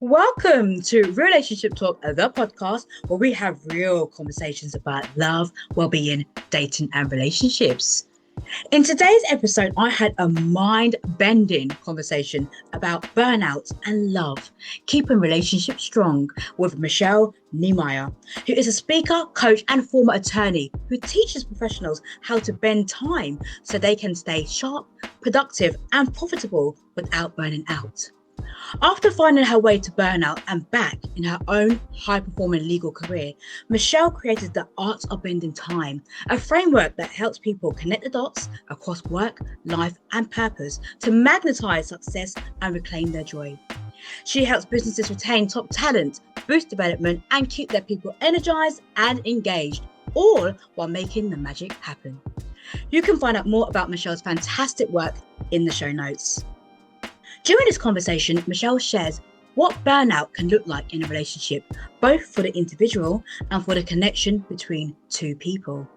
Welcome to Relationship Talk, the podcast where we have real conversations about love, well-being, dating, and relationships. In today's episode, I had a mind-bending conversation about burnout and love, keeping relationships strong with Michelle Niemeyer, who is a speaker, coach, and former attorney who teaches professionals how to bend time so they can stay sharp, productive, and profitable without burning out. After finding her way to burnout and back in her own high-performing legal career, Michelle created the Art of Bending Time, a framework that helps people connect the dots across work, life, and purpose to magnetize success and reclaim their joy. She helps businesses retain top talent, boost development, and keep their people energized and engaged, all while making the magic happen. You can find out more about Michelle's fantastic work in the show notes. During this conversation, Michelle shares what burnout can look like in a relationship, both for the individual and for the connection between two people.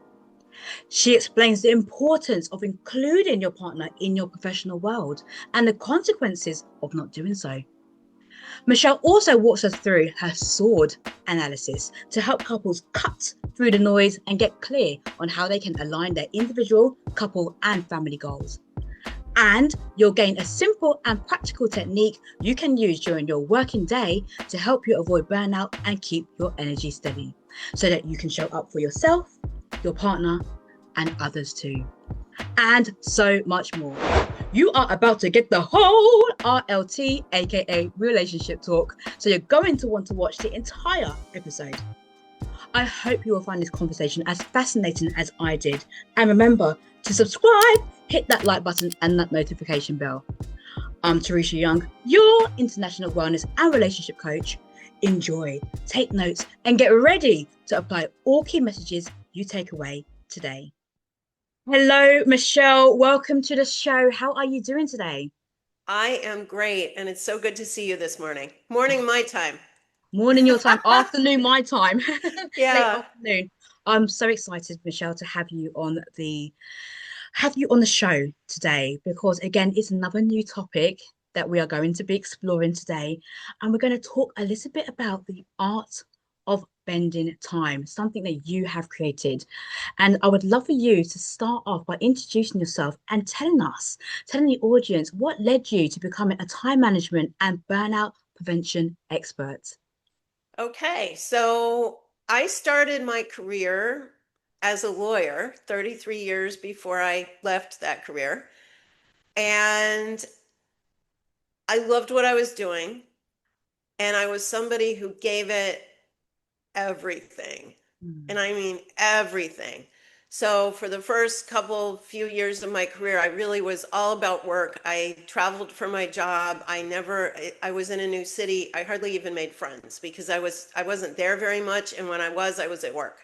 She explains the importance of including your partner in your professional world and the consequences of not doing so. Michelle also walks us through her sword analysis to help couples cut through the noise and get clear on how they can align their individual, couple, and family goals. And you'll gain a simple and practical technique you can use during your working day to help you avoid burnout and keep your energy steady so that you can show up for yourself, your partner, and others too. And so much more. You are about to get the whole RLT, aka Relationship Talk, so you're going to want to watch the entire episode. I hope you will find this conversation as fascinating as I did. And remember to subscribe, hit that like button and that notification bell. I'm Teresha Young, your international wellness and relationship coach. Enjoy, take notes, and get ready to apply all key messages you take away today. Hello, Michelle. Welcome to the show. How are you doing today? I am great, and it's so good to see you this morning. Morning, my time. Morning your time, afternoon my time, late Yeah. afternoon. I'm so excited, Michelle, to have you on the show today because again, it's another new topic that we are going to be exploring today, and we're going to talk a little bit about the art of bending time, something that you have created. And I would love for you to start off by introducing yourself and telling the audience what led you to becoming a time management and burnout prevention expert. Okay. So I started my career as a lawyer 33 years before I left that career. And I loved what I was doing. And I was somebody who gave it everything. And Mm. I mean everything. So for the first few years of my career, I really was all about work. I traveled for my job. I was in a new city. I hardly even made friends because I wasn't there very much. And when I was at work.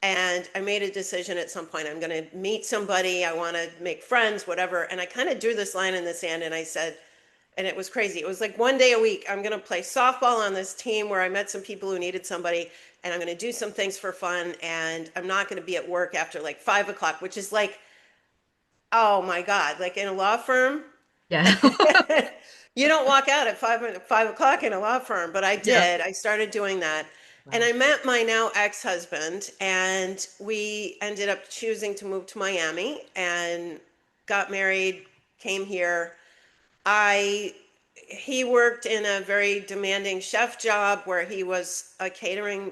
And I made a decision at some point, I'm going to meet somebody. I want to make friends, whatever. And I kind of drew this line in the sand and I said, and it was crazy. It was like one day a week, I'm going to play softball on this team where I met some people who needed somebody, and I'm going to do some things for fun. And I'm not going to be at work after like 5 o'clock, which is like, oh my God, like in a law firm, Yeah. you don't walk out at 5 o'clock in a law firm, but I Yeah. did. I started doing that. And Wow. I met my now ex-husband, and we ended up choosing to move to Miami and got married, came here. I He worked in a very demanding chef job where he was a catering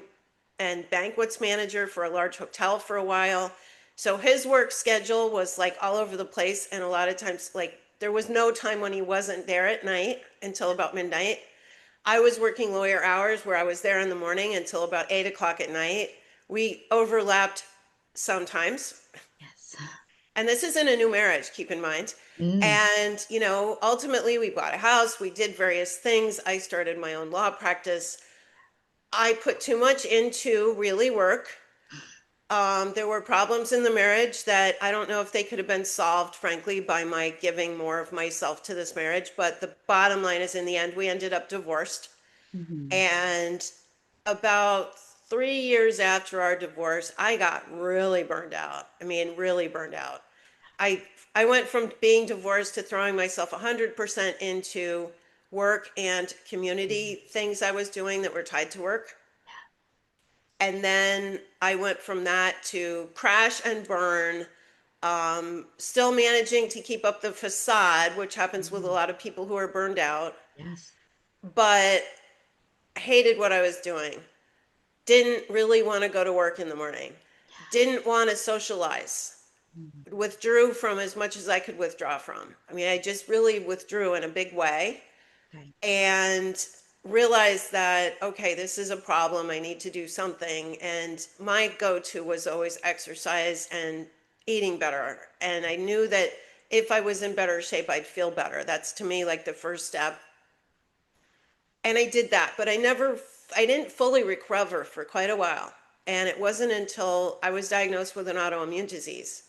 and banquets manager for a large hotel for a while. So his work schedule was like all over the place, and a lot of times like there was no time when he wasn't there at night until about midnight. I was working lawyer hours where I was there in the morning until about 8 o'clock at night. We overlapped sometimes. Yes. And this isn't a new marriage, keep in mind. Mm. And, ultimately we bought a house, we did various things. I started my own law practice. I put too much into really work. There were problems in the marriage that I don't know if they could have been solved, frankly, by my giving more of myself to this marriage. But the bottom line is, in the end, we ended up divorced. Mhm. And about 3 years after our divorce, I got really burned out. I mean, really burned out. I I went from being divorced to throwing myself 100% into work and community things I was doing that were tied to work. And then I went from that to crash and burn, still managing to keep up the facade, which happens with a Mm. lot of people who are burned out, Yes. but hated what I was doing. Didn't really want to go to work in the morning. Didn't want to socialize. Mm. Withdrew from as much as I could withdraw from. I mean, I just really withdrew in a big way Okay. and realized that, okay, this is a problem. I need to do something. And my go to was always exercise and eating better. And I knew that if I was in better shape, I'd feel better. That's to me like the first step. And I did that, but I didn't fully recover for quite a while. And it wasn't until I was diagnosed with an autoimmune disease.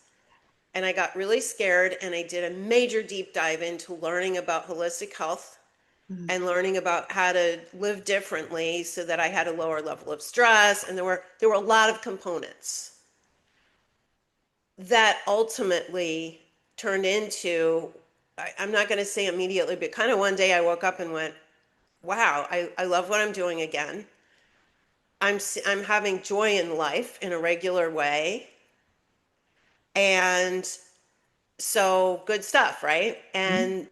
And I got really scared and I did a major deep dive into learning about holistic health Mm. and learning about how to live differently so that I had a lower level of stress. And there were a lot of components that ultimately turned into, I'm not going to say immediately, but kind of one day I woke up and went, wow, I love what I'm doing again. I'm having joy in life in a regular way. And so good stuff, right? Mm. And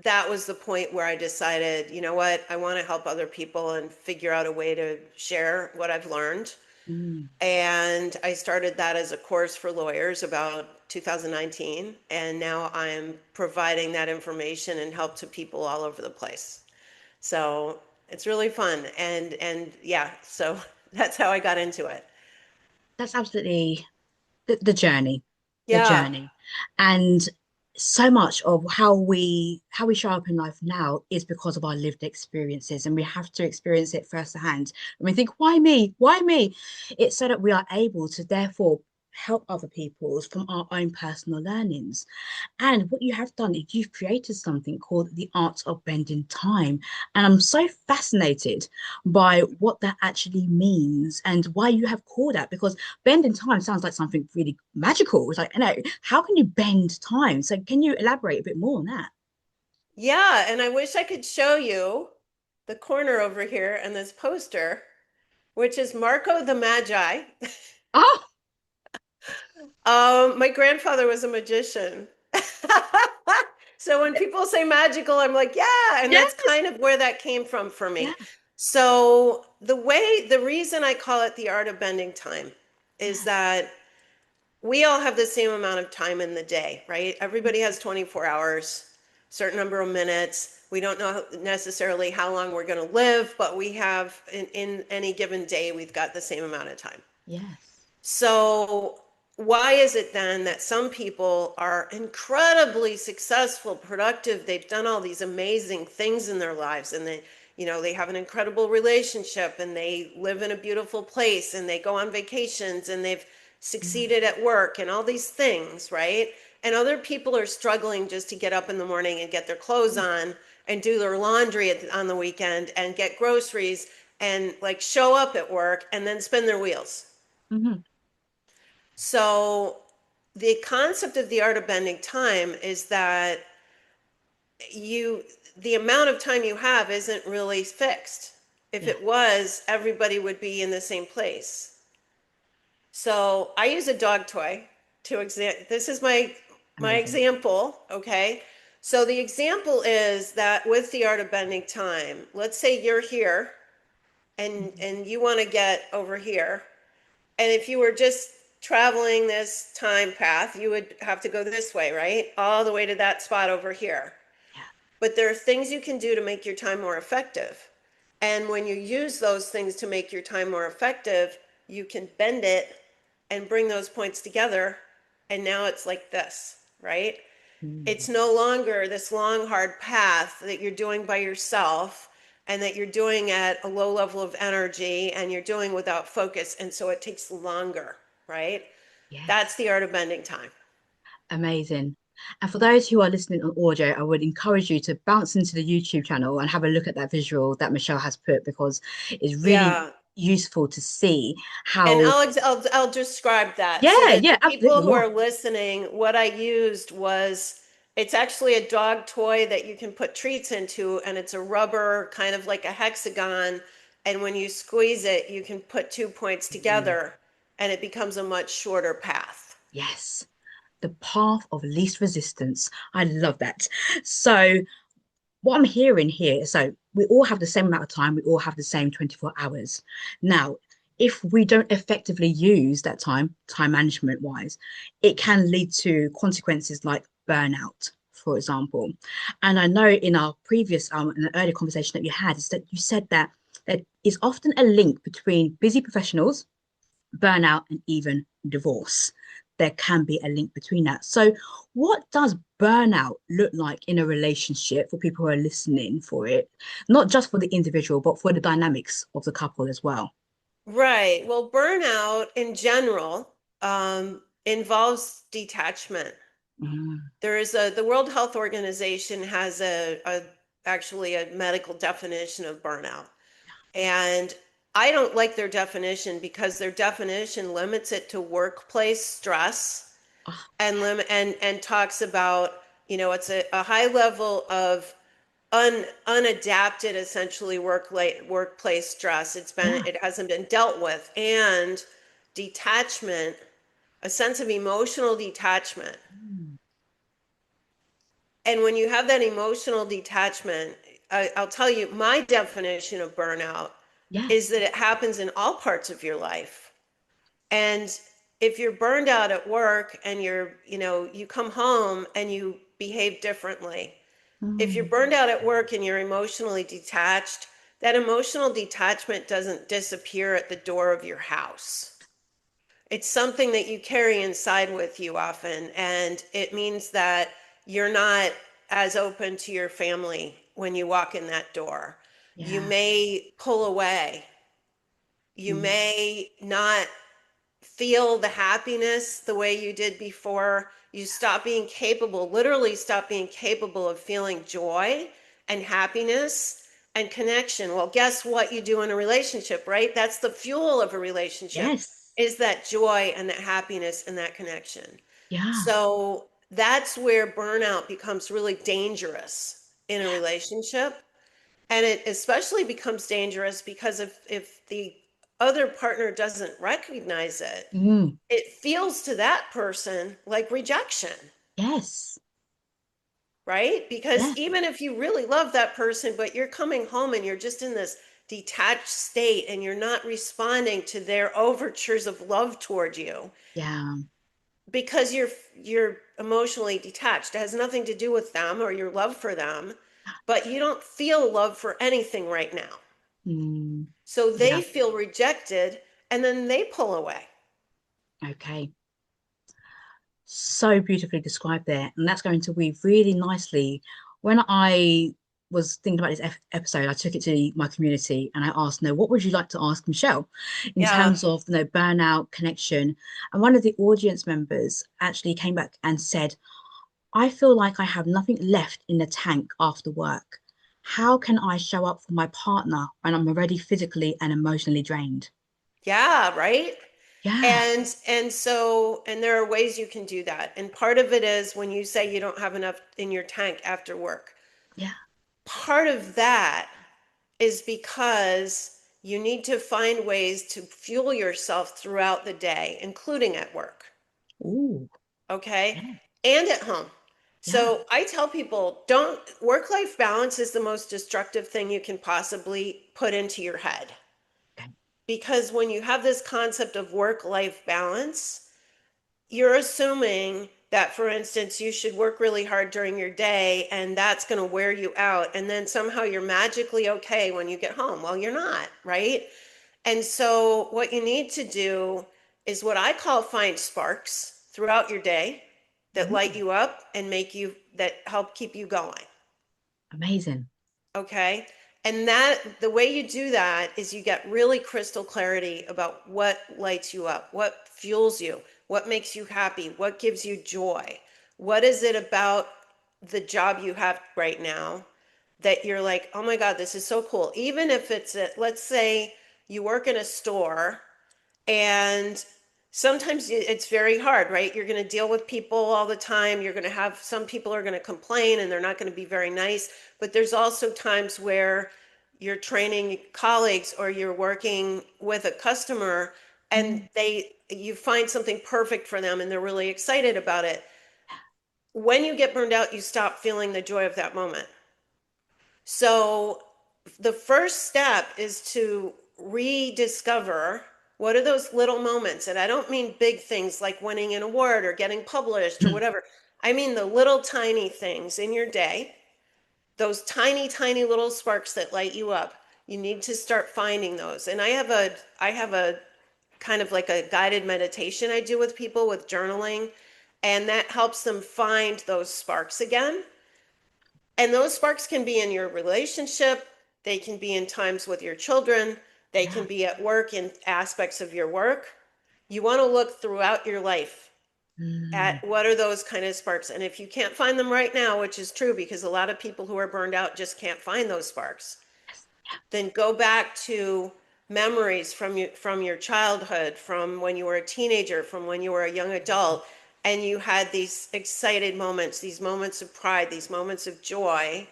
that was the point where I decided, you know what, I want to help other people and figure out a way to share what I've learned. Mm. And I started that as a course for lawyers about 2019. And now I'm providing that information and help to people all over the place. So it's really fun. And yeah, so that's how I got into it. That's absolutely the journey, the Yeah. journey. And so much of how we show up in life now is because of our lived experiences, and we have to experience it firsthand. And we think, why me? Why me? It's so that we are able to therefore help other people's from our own personal learnings. And what you have done is you've created something called the art of bending time. And I'm so fascinated by what that actually means and why you have called that, because bending time sounds like something really magical. It's like, how can you bend time? So can you elaborate a bit more on that? Yeah. And I wish I could show you the corner over here and this poster, which is Marco the Magi. Oh, My grandfather was a magician. So when people say magical, I'm like, yeah. And that's yes, kind of where that came from for yeah, me. So the reason I call it the art of bending time is yeah. that we all have the same amount of time in the day, right? Everybody has 24 hours, certain number of minutes. We don't know necessarily how long we're going to live, but we have in any given day, we've got the same amount of time. Yes. So why is it then that some people are incredibly successful, productive? They've done all these amazing things in their lives and they have an incredible relationship and they live in a beautiful place and they go on vacations and they've Mm. succeeded at work and all these things, right? And other people are struggling just to get up in the morning and get their clothes on and do their laundry on the weekend and get groceries and like show up at work and then spin their wheels. Mm-hmm. So the concept of the art of bending time is that you the amount of time you have isn't really fixed. If Yeah. it was, everybody would be in the same place. So I use a dog toy to this is my Amazing. example, okay? So the example is that with the art of bending time, let's say you're here Mhm. and you want to get over here. And if you were just traveling this time path, you would have to go this way, right? All the way to that spot over here. Yeah. But there are things you can do to make your time more effective. And when you use those things to make your time more effective, you can bend it and bring those points together. And now it's like this, right? Mm. It's no longer this long, hard path that you're doing by yourself and that you're doing at a low level of energy and you're doing without focus. And so it takes longer, right? That's Yes. the art of bending time. Amazing. And for those who are listening on audio, I would encourage you to bounce into the YouTube channel and have a look at that visual that Michelle has put, because it's really Yeah. useful to see And how, I'll describe that so yeah, that yeah, the people absolutely. who Yeah. are listening, what I used was It's actually a dog toy that you can put treats into, and it's a rubber, kind of like a hexagon. And when you squeeze it, you can put 2 points Mm, together, and it becomes a much shorter path. yes, the path of least resistance. I love that. So, what I'm hearing here, so we all have the same amount of time, we all have the same 24 hours. Now, if we don't effectively use that time management wise, it can lead to consequences like burnout, for example. And I know in our previous, in an earlier conversation that you had, is that you said that there is often a link between busy professionals, burnout, and even divorce. There can be a link between that. So, what does burnout look like in a relationship for people who are listening for it? Not just for the individual, but for the dynamics of the couple as well. Right. Well, burnout in general involves detachment. Mm. The World Health Organization has actually a medical definition of burnout. And I don't like their definition because their definition limits it to workplace stress Oh, and talks about, it's a high level of unadapted essentially workplace stress. yeah. It hasn't been dealt with, and detachment, a sense of emotional detachment. Mm. And when you have that emotional detachment, I'll tell you my definition of burnout is Yes. that it happens in all parts of your life. And if you're burned out at work and you come home and you behave differently, if you're Mm. burned out at work and you're emotionally detached, that emotional detachment doesn't disappear at the door of your house. It's something that you carry inside with you often, and it means that you're not as open to your family when you walk in that door. You Yeah. may pull away. You Mm. may not feel the happiness the way you did before. You stop being capable, literally stop being capable of feeling joy and happiness and connection. Well, guess what you do in a relationship, right? That's the fuel of a relationship, Yes. is that joy and that happiness and that connection. Yeah. So that's where burnout becomes really dangerous in a Yeah. relationship. And it especially becomes dangerous because if the other partner doesn't recognize it, Mm. it feels to that person like rejection, Yes. right? Because Yeah. even if you really love that person, but you're coming home and you're just in this detached state and you're not responding to their overtures of love toward you Yeah. because you're emotionally detached. It has nothing to do with them or your love for them, but you don't feel love for anything right now. Mm. So they Yeah. feel rejected and then they pull away. Okay. So beautifully described there. And that's going to weave really nicely. When I was thinking about this episode, I took it to my community and I asked, no, what would you like to ask Michelle in Yeah. terms of, burnout, connection? And one of the audience members actually came back and said, I feel like I have nothing left in the tank after work. How can I show up for my partner when I'm already physically and emotionally drained? Yeah, right? Yeah, And there are ways you can do that. And part of it is when you say you don't have enough in your tank after work. yeah. Part of that is because you need to find ways to fuel yourself throughout the day, including at work, Ooh, okay? yeah, And at home. yeah. So I tell people, don't work life balance is the most destructive thing you can possibly put into your head. Okay. Because when you have this concept of work life balance, you're assuming that, for instance, you should work really hard during your day and that's going to wear you out. And then somehow you're magically okay when you get home. Well, you're not, right? And so, what you need to do is what I call find sparks throughout your day that light Mm, you up and that help keep you going. amazing. Okay. And the way you do that is you get really crystal clarity about what lights you up, what fuels you, what makes you happy, what gives you joy. What is it about the job you have right now that you're like, oh my God, this is so cool. Even if let's say you work in a store and sometimes it's very hard, right? You're going to deal with people all the time. You're going to have some people are going to complain and they're not going to be very nice. But there's also times where you're training colleagues or you're working with a customer and Mm, you find something perfect for them and they're really excited about it. When you get burned out, you stop feeling the joy of that moment. So the first step is to rediscover what are those little moments. And I don't mean big things like winning an award or getting published or mm, whatever. I mean the little tiny things in your day, those tiny, tiny little sparks that light you up. You need to start finding those. And I have a kind of like a guided meditation I do with people with journaling, and that helps them find those sparks again. And those sparks can be in your relationship, they can be in times with your children, they yeah. can be at work in aspects of your work. You want to look throughout your life Mm, at what are those kind of sparks. And if you can't find them right now, which is true because a lot of people who are burned out just can't find those sparks, yes. then go back to memories from your childhood, from when you were a teenager, from when you were a young adult, and you had these excited moments, these moments of pride, these moments of joy,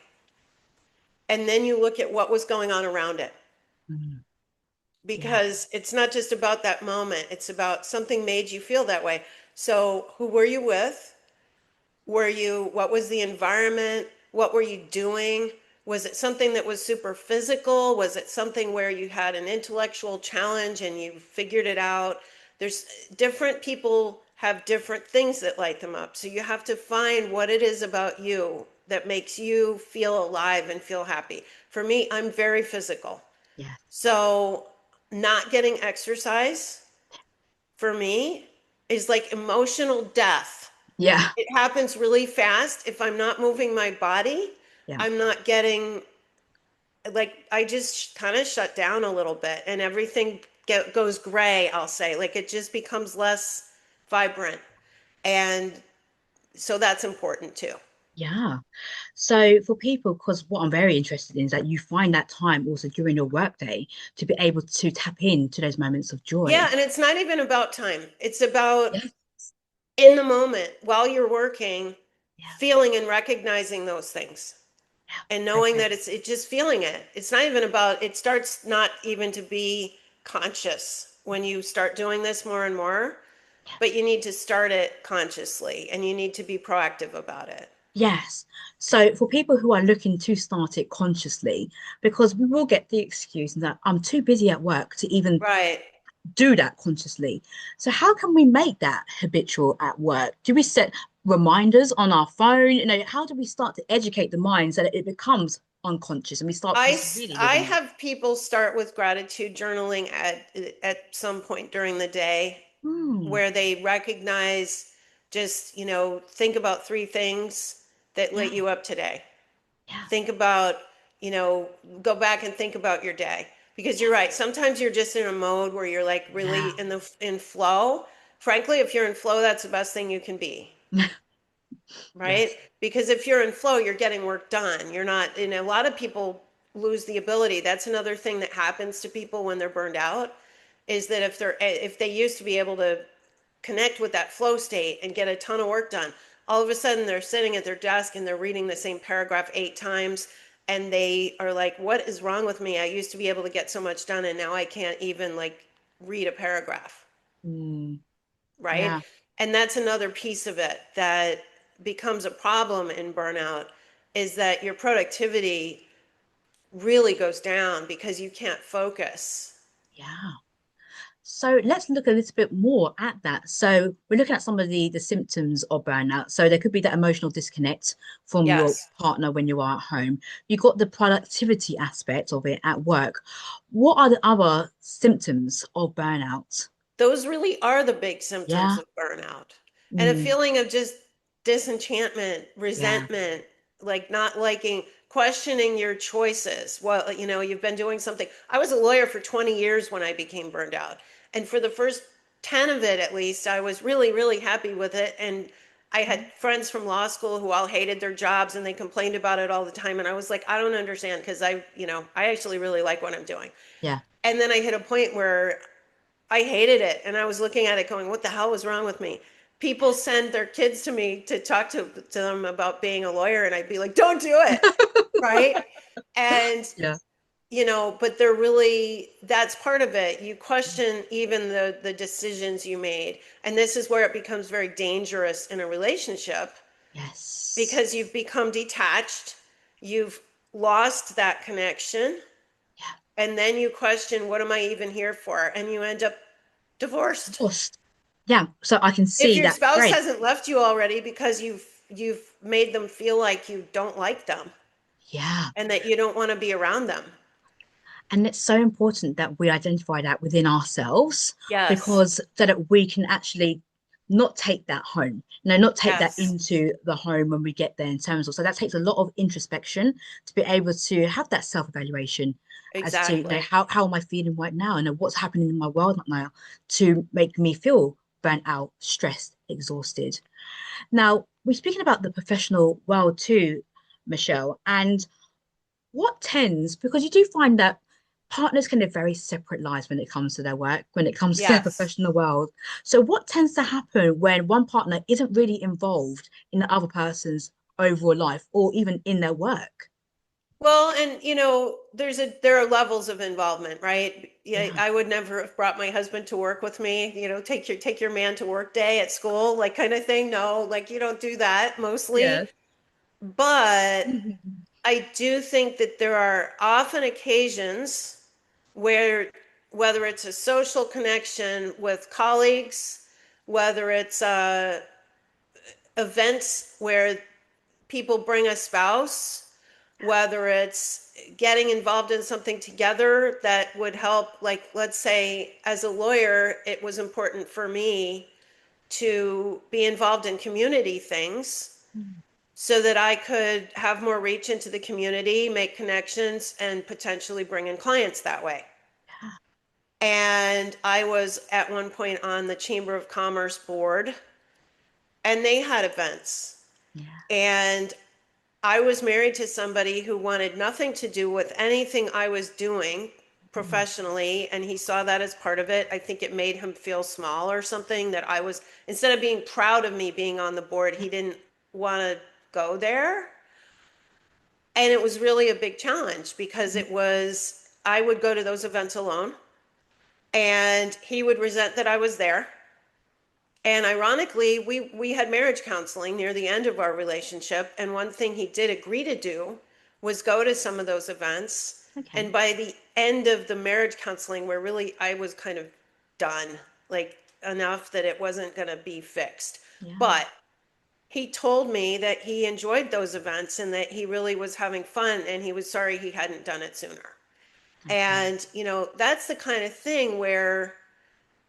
and then you look at what was going on around it. Mm, yeah. Because it's not just about that moment, it's about something made you feel that way. So, who were you with? What was the environment? What were you doing? Was it something that was super physical? Was it something where you had an intellectual challenge and you figured it out? There's different people have different things that light them up. So you have to find what it is about you that makes you feel alive and feel happy. For me, I'm very physical. Yes. So not getting exercise for me is like emotional death. Yeah. It happens really fast. If I'm not moving my body, Yeah. I'm not getting, like, I just kind of shut down a little bit and everything goes gray, I'll say. Like, it just becomes less vibrant. And so that's important too. Yeah. So for people, because what I'm very interested in is that you find that time also during your workday to be able to tap into those moments of Yeah. joy. And it's not even about time, it's about Yeah. in the moment while you're working, Yeah. feeling and recognizing those things. And Yeah. knowing Okay. that it's just feeling it. It's not even about, it starts not even to be conscious when you start doing this more and more, but you need to start it consciously and you need to be proactive about it. Yes. So for people who are looking to start it consciously, because we will get the excuse that I'm too busy at work to even Right. do that consciously. So how can we make that habitual at work? Do we set reminders on our phone? How do we start to educate the mind so that it becomes unconscious and we start I, just really I living it? have people start with gratitude journaling at some point during the day Hmm. where they recognize, just, think about three things that lit Yeah. you up today. Yeah. Think about, you know, go back and think about your day. Because you're right, sometimes you're just in a mode where you're like really Yeah. in flow. Frankly, if you're in flow, that's the best thing you can be, right? Yes. Because if you're in flow, you're getting work done. You're not, a lot of people lose the ability. That's another thing that happens to people when they're burned out, is that if they used to be able to connect with that flow state and get a ton of work done, all of a sudden they're sitting at their desk and they're reading the same paragraph 8 times and they are like, what is wrong with me? I used to be able to get so much done and now I can't even like read a paragraph, Hmm. right? Yeah. And that's another piece of it that becomes a problem in burnout, is that your productivity really goes down because you can't focus. Yeah. So let's look a little bit more at that. So we're looking at some of the symptoms of burnout. So there could be that emotional disconnect from your Yes. partner when you are at home. You've got the productivity aspect of it at work. What are the other symptoms of burnout? Those really are the big symptoms Yeah. of burnout. And a Mm, feeling of just disenchantment, yeah. resentment, like not liking, questioning your choices. Well, you've been doing something. I was a lawyer for 20 years when I became burned out. And for the first 10 of it, at least, I was really, really happy with it. And I had friends from law school who all hated their jobs and they complained about it all the time. And I was like, I don't understand because I actually really like what I'm doing. Yeah. And then I hit a point where I hated it. And I was looking at it going, what the hell was wrong with me? People send their kids to me to talk to them about being a lawyer, and I'd be like, don't do it. Right. And, Yeah. but they're really, that's part of it. You question even the decisions you made. And this is where it becomes very dangerous in a relationship Yes. because you've become detached. You've lost that connection. Yeah. And then you question, what am I even here for? And you end up Of divorced. course. Yeah. So I can If see your that spouse thread. hasn't left you already because you've made them feel like you don't like them Yeah. and that you don't want to be around them. And it's so important that we identify that within ourselves Yes. because so that we can actually not take that home, not take that Yes. into the home when we get there in terms of. So that takes a lot of introspection to be able to have that self-evaluation as to, Exactly. how am I feeling right now and what's happening in my world right now to make me feel burnt out, stressed, exhausted. Now, we're speaking about the professional world too, Michelle, and what tends, because you do find that partners can live very separate lives when it comes to their work, when it comes to their Yes. professional world. So, what tends to happen when one partner isn't really involved in the other person's overall life or even in their work? Well, and there are levels of involvement, right? Yeah, Yeah. I would never have brought my husband to work with me, take your man to work day at school, like kind of thing. No, like you don't do that Yeah. mostly. But I do think that there are often occasions where, whether it's a social connection with colleagues, whether it's events where people bring a spouse, whether it's getting involved in something together that would help, like, let's say, as a lawyer, it was important for me to be involved in community things so that I could have more reach into the community, make connections, and potentially bring in clients that way. And I was at one point on the Chamber of Commerce board, and they had events. Yeah. And I was married to somebody who wanted nothing to do with anything I was doing Mm. professionally, and he saw that as part of it. I think it made him feel small or something, that I was, instead of being proud of me being on the board, he didn't want to go there. And it was really a big challenge because I would go to those events alone, and he would resent that I was there. And ironically, we had marriage counseling near the end of our relationship. And one thing he did agree to do was go to some of those events. And Okay. by the end of the marriage counseling, where really I was kind of done, like enough that it wasn't going to be fixed. Yeah. But he told me that he enjoyed those events and that he really was having fun, and he was sorry he hadn't done it sooner. Okay. And, that's the kind of thing where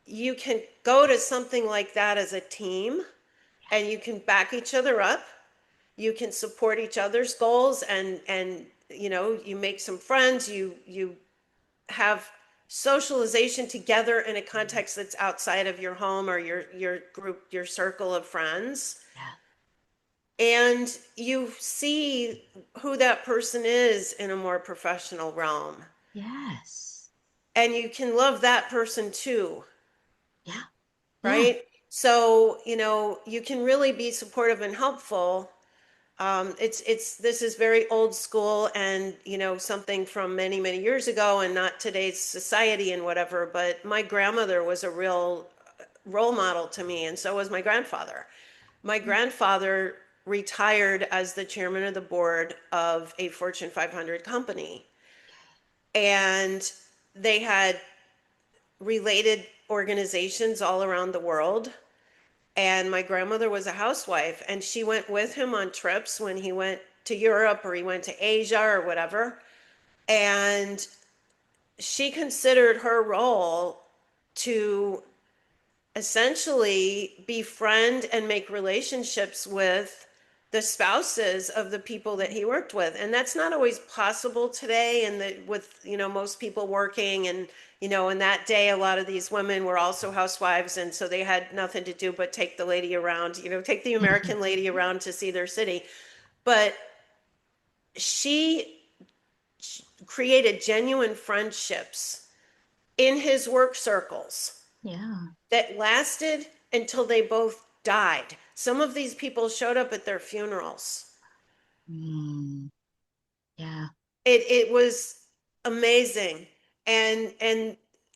you can go to something like that as a team and you can back each other up. You can support each other's goals, and you make some friends, you have socialization together in a Mm. context that's outside of your home or your group, your circle of friends. Yeah. And you see who that person is in a more professional realm. Yes. And you can love that person too, Yeah. Yeah. right? So, you can really be supportive and helpful. This is very old school and, something from many, many years ago and not today's society and whatever. But my grandmother was a real role model to me, and so was my grandfather. My grandfather retired as the chairman of the board of a Fortune 500 company, and they had related organizations all around the world. And my grandmother was a housewife, and she went with him on trips when he went to Europe or he went to Asia or whatever. And she considered her role to essentially befriend and make relationships with the spouses of the people that he worked with. And that's not always possible today, and with most people working, and in that day a lot of these women were also housewives, and so they had nothing to do but take the lady around, take the American lady around to see their city. But she created genuine friendships in his work circles, Yeah. that lasted until they both died. Some of these people showed up at their funerals. Mm, yeah. It was amazing. And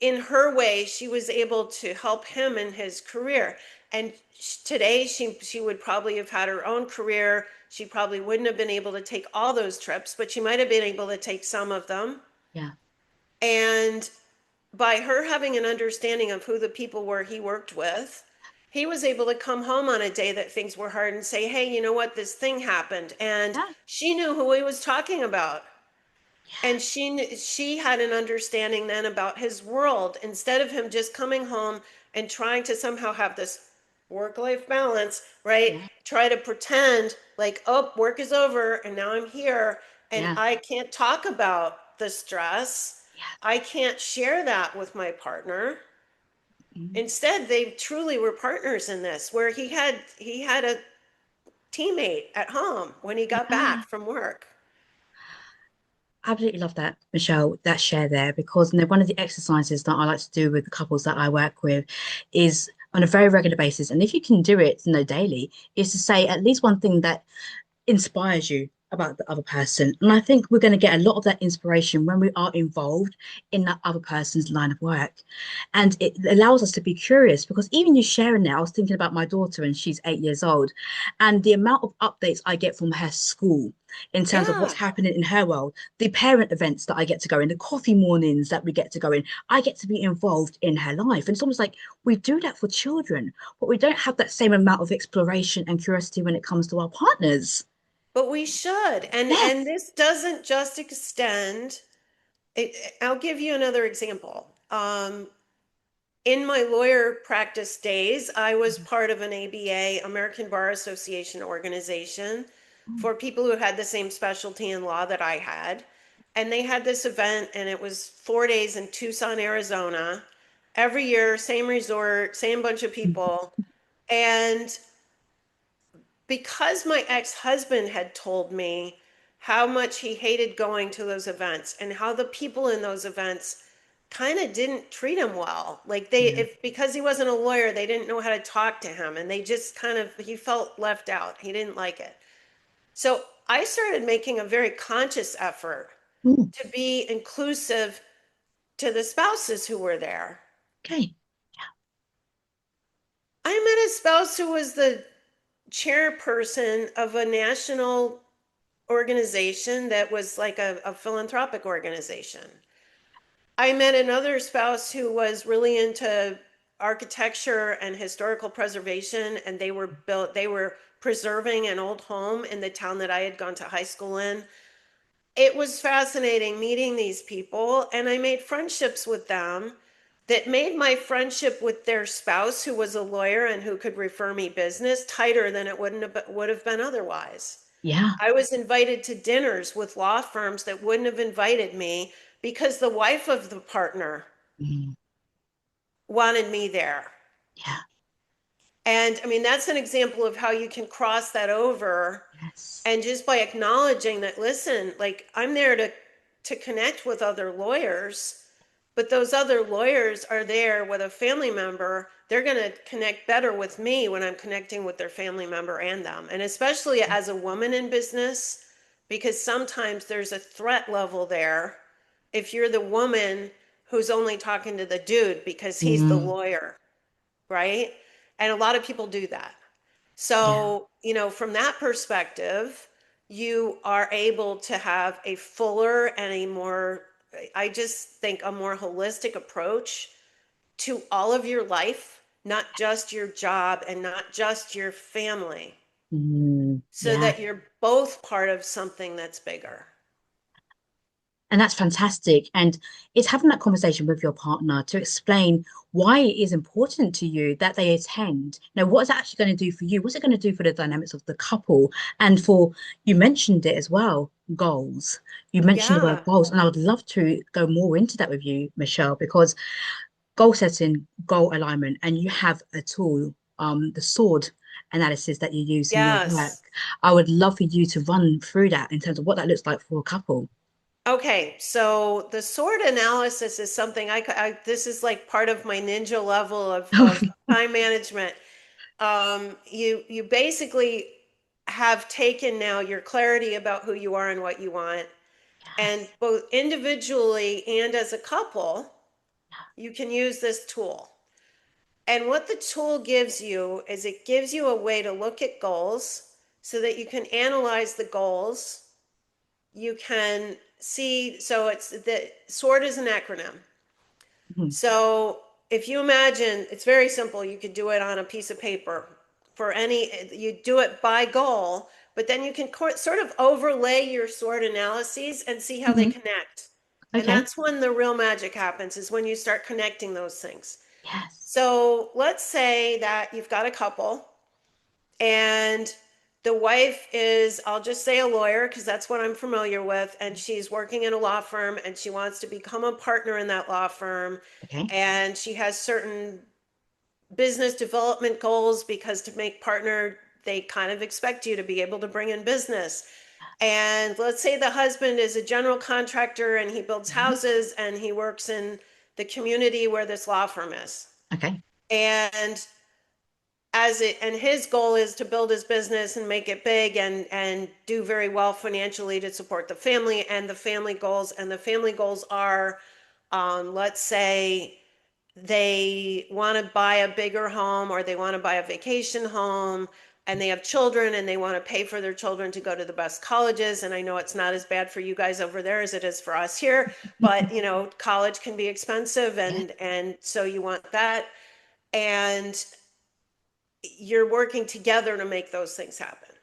in her way, she was able to help him in his career. And today she would probably have had her own career. She probably wouldn't have been able to take all those trips, but she might have been able to take some of them. Yeah. And by her having an understanding of who the people were he worked with, he was able to come home on a day that things were hard and say, hey, you know what, this thing happened. And Yeah. she knew who he was talking about. Yeah. And she had an understanding then about his world, instead of him just coming home and trying to somehow have this work life balance, right? Yeah. Try to pretend like, oh, work is over and now I'm here and Yeah. I can't talk about the stress. Yeah. I can't share that with my partner. Mm. Instead, they truly were partners in this, where he had a teammate at home when he got Yeah. back from work. Absolutely love that, Michelle, that share there, because one of the exercises that I like to do with the couples that I work with is on a very regular basis. And if you can do it, daily, is to say at least one thing that inspires you about the other person. And I think we're going to get a lot of that inspiration when we are involved in that other person's line of work. And it allows us to be curious because even you sharing that, I was thinking about my daughter and she's 8 years old, and the amount of updates I get from her school in terms of what's Yeah. happening in her world, the parent events that I get to go in, the coffee mornings that we get to go in, I get to be involved in her life. And it's almost like we do that for children, but we don't have that same amount of exploration and curiosity when it comes to our partners. But we should. And Yes. this doesn't just extend. I'll give you another example. In my lawyer practice days, I was part of an ABA, American Bar Association organization, for people who had the same specialty in law that I had. And they had this event, and it was 4 days in Tucson, Arizona. Every year, same resort, same bunch of people. And because my ex-husband had told me how much he hated going to those events and how the people in those events kind of didn't treat him well. Like they, Yeah. if because he wasn't a lawyer, they didn't know how to talk to him and they just kind of, he felt left out. He didn't like it. So I started making a very conscious effort Mm, to be inclusive to the spouses who were there. okay. I met a spouse who was the chairperson of a national organization that was like a philanthropic organization. I met another spouse who was really into architecture and historical preservation, and they were preserving an old home in the town that I had gone to high school in. It was fascinating meeting these people, and I made friendships with them that made my friendship with their spouse, who was a lawyer and who could refer me business, tighter than it would have been otherwise. Yeah. I was invited to dinners with law firms that wouldn't have invited me because the wife of the partner Mm, wanted me there. yeah. And I mean, that's an example of how you can cross that over. Yes. And just by acknowledging that, listen, like I'm there to connect with other lawyers, but those other lawyers are there with a family member. They're going to connect better with me when I'm connecting with their family member and them. And especially as a woman in business, because sometimes there's a threat level there if you're the woman who's only talking to the dude because he's the Mm, lawyer, right? And a lot of people do that. yeah. So, from that perspective, you are able to have a fuller and a more, I just think, a more holistic approach to all of your life, not just your job and not just your family, so Yeah. that you're both part of something that's bigger. And that's fantastic. And it's having that conversation with your partner to explain why it is important to you that they attend. Now, what is it actually going to do for you? What's it going to do for the dynamics of the couple? And for, you mentioned it as well, goals. You mentioned the word Yeah. goals. And I would love to go more into that with you, Michelle, because goal setting, goal alignment, and you have a tool, the sword analysis that you use in your work. Yes. I would love for you to run through that in terms of what that looks like for a couple. Okay, so the sword analysis is something this is like part of my ninja level of time management. You basically have taken now your clarity about who you are and what you want, and Yes. both individually and as a couple, you can use this tool. And what the tool gives you is it gives you a way to look at goals so that you can analyze the goals. You can see, so it's the SWORD is an acronym. Mhm. So if you imagine, it's very simple. You could do it on a piece of paper for any, you do it by goal, but then you can sort of overlay your SWORD analyses and see how they Mhm. connect. And Okay. that's when the real magic happens, is when you start connecting those things. Yes. So let's say that you've got a couple and the wife is, I'll just say a lawyer because that's what I'm familiar with, and she's working in a law firm and she wants to become a partner in that law firm. Okay. And she has certain business development goals because to make partner, they kind of expect you to be able to bring in business. And let's say the husband is a general contractor and he builds Mhm. houses and he works in the community where this law firm is. Okay. And and his goal is to build his business and make it big and do very well financially to support the family and the family goals are, let's say they want to buy a bigger home or they want to buy a vacation home, and they have children and they want to pay for their children to go to the best colleges. And I know it's not as bad for you guys over there as it is for us here, but college can be expensive, Yeah. and so you want that. And you're working together to make those things happen.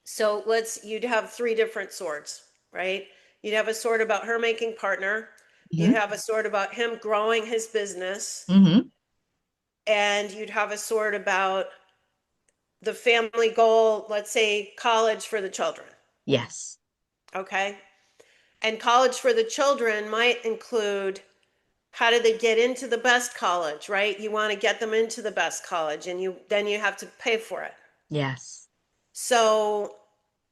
So you'd have three different swords, right? You'd have a sword about her making partner. You'd Mhm. have a sword about him growing his business. Mhm. And you'd have a sword about the family goal, let's say college for the children. Yes. Okay. And college for the children might include, how do they get into the best college, right? You want to get them into the best college and then you have to pay for it. Yes. So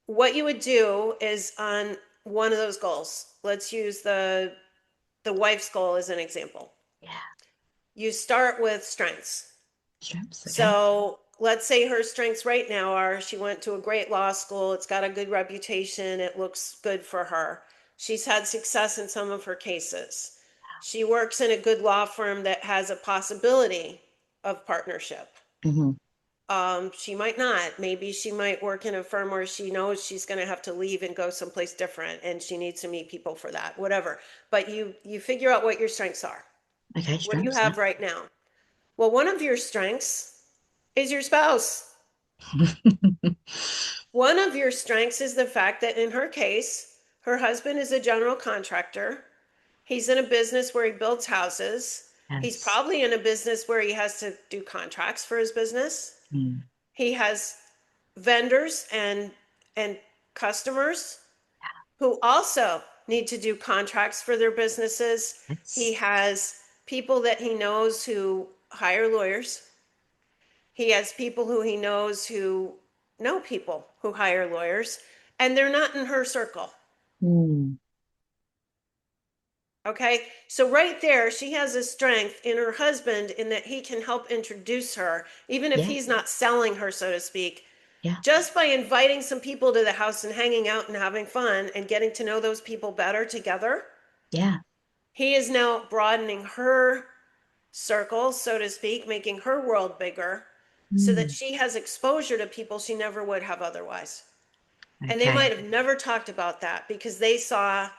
what you would do is on one of those goals, let's use the wife's goal as an example. Yeah. You start with strengths. Shrimps. Okay. So let's say her strengths right now are she went to a great law school, it's got a good reputation, it looks good for her. She's had success in some of her cases. She works in a good law firm that has a possibility of partnership. Mhm. She might not. Maybe she might work in a firm where she knows she's going to have to leave and go someplace different, and she needs to meet people for that. Whatever. But you figure out what your strengths are. Okay. What do you Shrimps. Yeah. have right now? Well, one of your strengths is your spouse. One of your strengths is the fact that in her case, her husband is a general contractor. He's in a business where he builds houses. He's Yes. probably in a business where he has to do contracts for his business. Mm. He has vendors and customers who also need to do contracts for their businesses. He Yes. has people that he knows who hire lawyers. He has people who he knows who know people who hire lawyers, and they're not in her circle. Mm. Okay, so right there, she has a strength in her husband in that he can help introduce her, even if Yeah. he's not selling her, so to speak. Yeah. Just by inviting some people to the house and hanging out and having fun and getting to know those people better together, Yeah. he is now broadening her circle, so to speak, making her world bigger so that Mm. she has exposure to people she never would have otherwise. And they Okay. might have never talked about that because they saw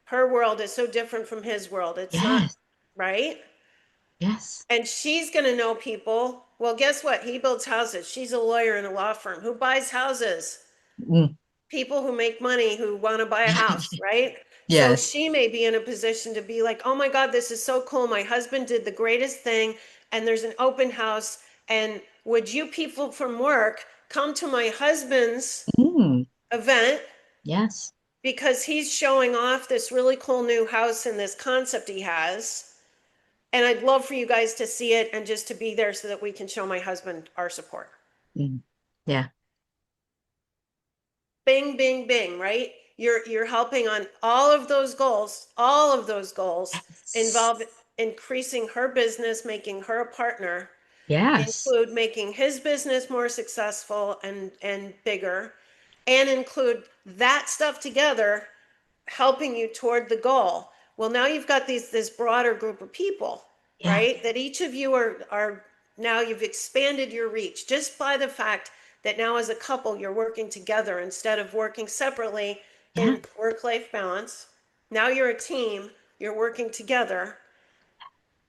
her world is so different from his world. It's not Yes. right. Yes. And she's going to know people. Well, guess what? He builds houses. She's a lawyer in a law firm. Who buys houses? Mm. People who make money who want to buy a house, right? So Yes. she may be in a position to be like, oh my God, this is so cool. My husband did the greatest thing, and there's an open house. And would you people from work come to my husband's Mm. event Yes. because he's showing off this really cool new house and this concept he has? And I'd love for you guys to see it and just to be there so that we can show my husband our support. Mm. Yeah. Bing, bing, bing, right? you're helping on all of those goals. All of those goals Yes. involve increasing her business, making her a partner, Yes. include making his business more successful and bigger, and include that stuff together helping you toward the goal. Well, now you've got this broader group of people, Yeah. right? That each of you are now you've expanded your reach just by the fact that now as a couple you're working together instead of working separately Yeah. in work-life balance. Now you're a team, you're working together.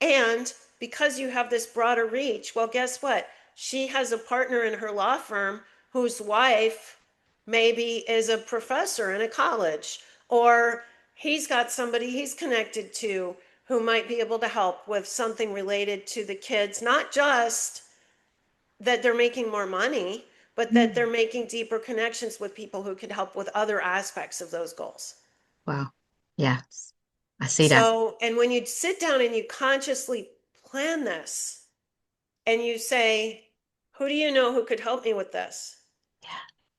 And because you have this broader reach, well, guess what? She has a partner in her law firm whose wife maybe is a professor in a college, or he's got somebody he's connected to who might be able to help with something related to the kids, not just that they're making more money, but that they're Mm. making deeper connections with people who could help with other aspects of those goals. Wow. Yes. I see that. So, and when you sit down and you consciously plan this and you say, who do you know who could help me with this Yeah.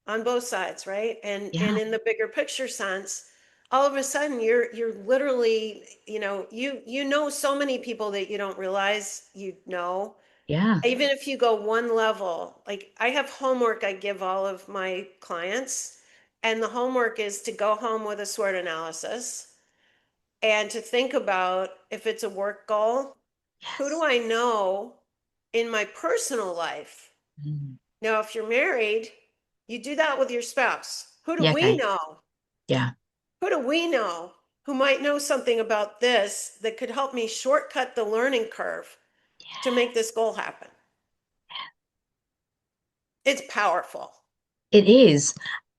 on both sides, right? And Yeah. in the bigger picture sense, all of a sudden you're literally, you know so many people that you don't realize you know. Yeah. Even if you go one level, like I have homework I give all of my clients, and the homework is to go home with a SWOT analysis and to think about if it's a work goal, who do Yes. I know in my personal life? Mm. Now, if you're married, you do that with your spouse. Who do Yeah. we Okay. know? Yeah. Who do we know who might know something about this that could help me shortcut the learning curve to make this goal happen? It's powerful. It is.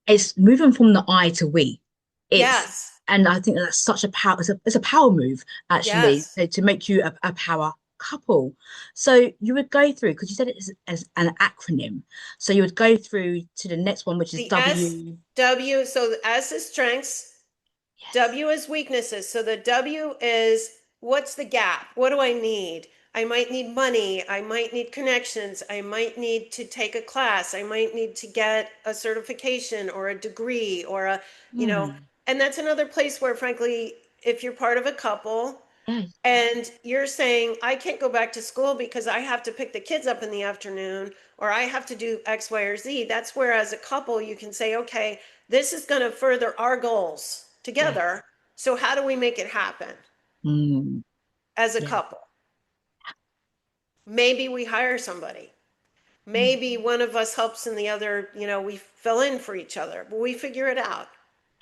It's moving from the I to we. It's Yes. and I think that's such a power. It's a power move actually Yes. to make you a power couple. So you would go through because you said it as an acronym. So you would go through to the next one, which is The S, W. W, so the S is strengths, Yes. W is weaknesses. So the W is what's the gap? What do I need? I might need money. I might need connections. I might need to take a class. I might need to get a certification or a degree or Hmm. and that's another place where, frankly, if you're part of a couple Yes. and you're saying, I can't go back to school because I have to pick the kids up in the afternoon, or I have to do X, Y, or Z. That's where, as a couple, you can say, okay, this is going to further our goals Yes. together. So, how do we make it happen Mm. as a Yeah. couple? Maybe we hire somebody. Mm. Maybe one of us helps and the other, we fill in for each other, but we figure it out.